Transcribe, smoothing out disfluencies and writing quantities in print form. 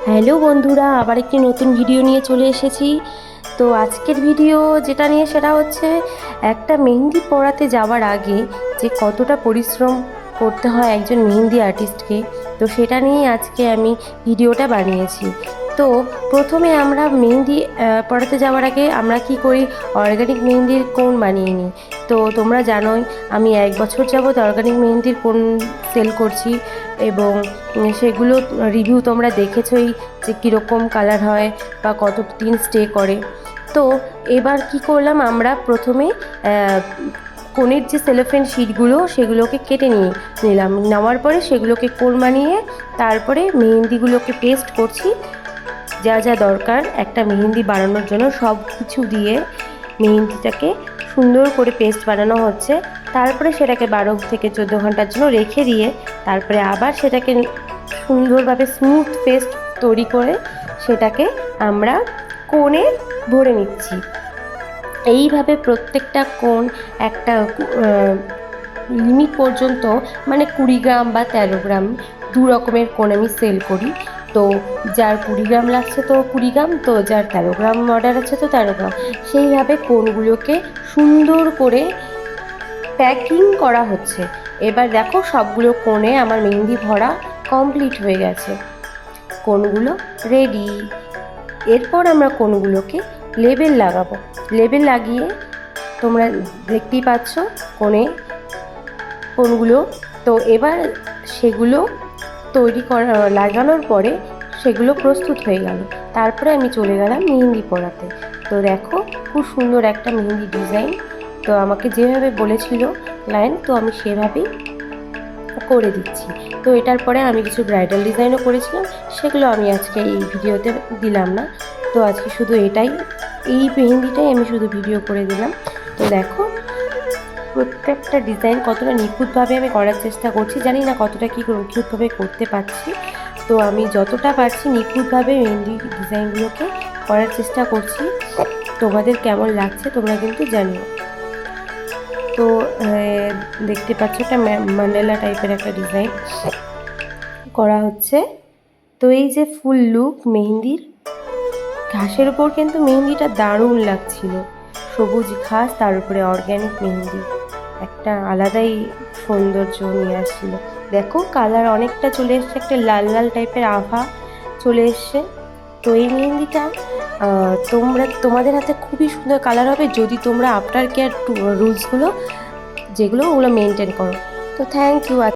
Hello বন্ধুরা, আবার একটি নতুন ভিডিও নিয়ে চলে এসেছি। তো আজকের ভিডিও যেটা নিয়ে সেটা হচ্ছে একটা মেহেন্দি পড়াতে যাওয়ার আগে যে কতটা পরিশ্রম করতে হয় একজন মেহেন্দি আর্টিস্টকে, তো সেটা নিয়েই আজকে আমি ভিডিওটা বানিয়েছি। তো প্রথমে আমরা মেহেন্দি পড়াতে যাওয়ার আগে আমরা কি করি, অর্গানিক মেহেন্দির কোন বানিয়ে নিই। তো তোমরা জানোই আমি 1 বছর যাবত অর্গানিক মেহেন্দির কোন সেল করছি এবং সেগুলো রিভিউ তোমরা দেখেছোই যে কীরকম কালার হয় বা কত দিন স্টে করে। তো এবার কি করলাম, আমরা প্রথমে কোনের যে সেলোফেন শিটগুলো সেগুলোকে কেটে নেওয়ার পরে সেগুলোকে কোন বানিয়ে তারপরে মেহেন্দিগুলোকে পেস্ট করছি। যা যা দরকার একটা মেহেন্দি বানানোর জন্য সব কিছু দিয়ে মেহেন্দিটাকে সুন্দর করে পেস্ট বানানো হচ্ছে। তারপরে সেটাকে 12 থেকে 14 ঘন্টার জন্য রেখে দিয়ে তারপরে আবার সেটাকে সুন্দরভাবে স্মুথ পেস্ট তৈরি করে সেটাকে আমরা কোণে ভরে নিচ্ছি। এইভাবে প্রত্যেকটা কোণ একটা লিমিট পর্যন্ত, মানে 20 গ্রাম বা 13 গ্রাম, 2 রকমের কোণ আমি সেল করি। তো যার 20 গ্রাম লাগছে তো 20 গ্রাম, তো যার 13 গ্রাম অর্ডার আছে তো 13 গ্রাম, সেইভাবে কোণগুলোকে সুন্দর করে প্যাকিং করা হচ্ছে। এবার দেখো সবগুলো কোণে আমার মেহেন্দি ভরা কমপ্লিট হয়ে গেছে, কোণগুলো রেডি। এরপর আমরা কোণগুলোকে লেবেল লাগাবো। লেবেল লাগিয়ে তোমরা দেখতেই পাচ্ছ কোণগুলো। তো এবার সেগুলো তৈরি করা লাগানোর পরে সেগুলো প্রস্তুত হয়ে গেল। তারপরে আমি চলে গেলাম মেহেন্দি পড়াতে। তো দেখো খুব সুন্দর একটা মেহেন্দি ডিজাইন। তো আমাকে যেভাবে বলেছিল ক্লায়েন্ট, তো আমি সেভাবেই করে দিচ্ছি। তো এটার পরে আমি কিছু ব্রাইডাল ডিজাইনও করেছিলাম, সেগুলো আমি আজকে এই ভিডিওতে দিলাম না। তো আজকে শুধু এই মেহেন্দিটাই আমি শুধু ভিডিও করে দিলাম। তো দেখো প্রত্যেকটা ডিজাইন কতটা নিখুঁতভাবে আমি করার চেষ্টা করছি, জানি না কতটা কী নিখুঁতভাবে করতে পারছি। তো আমি যতটা পারছি নিখুঁতভাবে মেহেন্দি ডিজাইনগুলোকে করার চেষ্টা করছি। তোমাদের কেমন লাগছে তোমরা কিন্তু জানিও। তো দেখতে পাচ্ছ একটা ম্যান্ডেলা টাইপের একটা ডিজাইন করা হচ্ছে। তো এই যে ফুল লুক মেহেন্দির, ঘাসের উপর কিন্তু মেহেন্দিটা দারুণ লাগছিল, সবুজ ঘাস তার উপরে অর্গ্যানিক মেহেন্দি, একটা আলাদাই সৌন্দর্য নিয়ে আসছিল। দেখো কালার অনেকটা চলে এসছে, একটা লাল লাল টাইপের আভা চলে এসছে। তো এই মেহেন্দিটা তোমাদের হাতে খুবই সুন্দর কালার হবে যদি তোমরা আফটার কেয়ার রুলসগুলো ওগুলো মেনটেন করো। তো থ্যাংক ইউ।